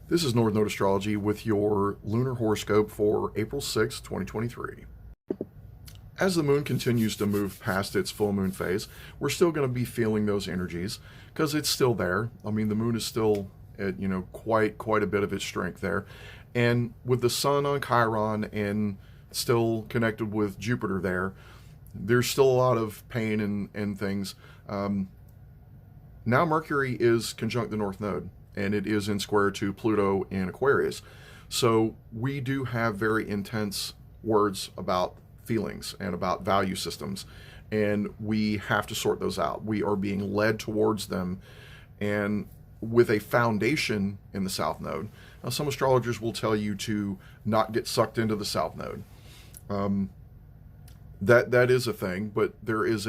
This is North Node Astrology with your lunar horoscope for April 6, 2023. As the moon continues to move past its full moon phase, we're still going to be feeling those energies because it's still there. I mean, the moon is still at, quite a bit of its strength there. And with the sun on Chiron and still connected with Jupiter there, there's still a lot of pain and things. Now Mercury is conjunct the North Node, and it is in square to Pluto in Aquarius. So we do have very intense words about feelings and about value systems, and we have to sort those out. We are being led towards them, and with a foundation in the South Node. Now, some astrologers will tell you to not get sucked into the South Node. That is a thing, but there's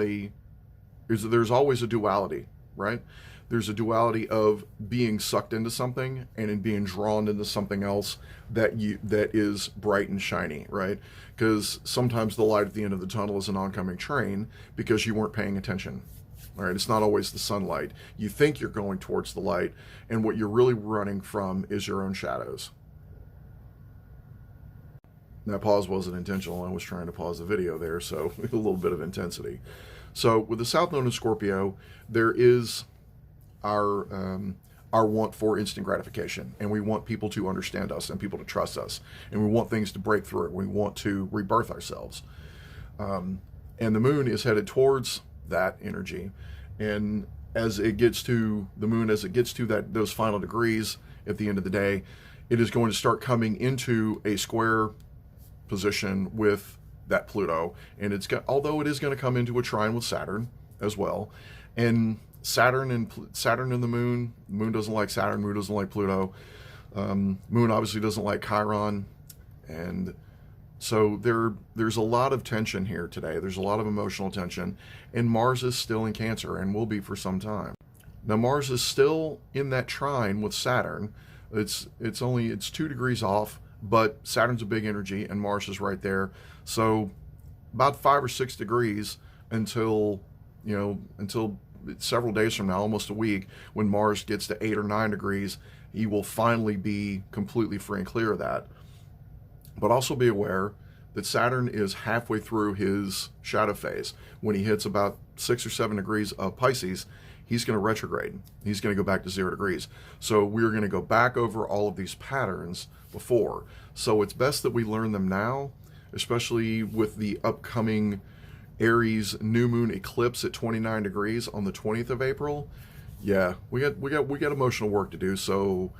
always a duality, right? There's a duality of being sucked into something and in being drawn into something else that is bright and shiny, right? Because sometimes the light at the end of the tunnel is an oncoming train because you weren't paying attention. All right, it's not always the sunlight. You think you're going towards the light, and what you're really running from is your own shadows. That pause wasn't intentional. I was trying to pause the video there, so a little bit of intensity. So with the South Node in Scorpio, there is our want for instant gratification, and we want people to understand us and people to trust us, and we want things to break through. We want to rebirth ourselves, and the moon is headed towards that energy. And as it gets to the moon, as it gets to those final degrees at the end of the day, it is going to start coming into a square position with that Pluto, and although it is going to come into a trine with Saturn as well. And Saturn and the moon doesn't like Saturn, moon doesn't like Pluto, moon obviously doesn't like Chiron, and so there's a lot of tension here today. There's a lot of emotional tension, and Mars is still in Cancer and will be for some time. Now Mars is still in that trine with Saturn. It's 2 degrees off, but Saturn's a big energy and Mars is right there. So about 5 or 6 degrees until several days from now, almost a week, when Mars gets to 8 or 9 degrees, he will finally be completely free and clear of that. But also be aware that Saturn is halfway through his shadow phase. When he hits about 6 or 7 degrees of Pisces, he's going to retrograde. He's going to go back to 0 degrees. So we're going to go back over all of these patterns before. So it's best that we learn them now, especially with the upcoming Aries new moon eclipse at 29 degrees on the 20th of April. Yeah, we got emotional work to do. So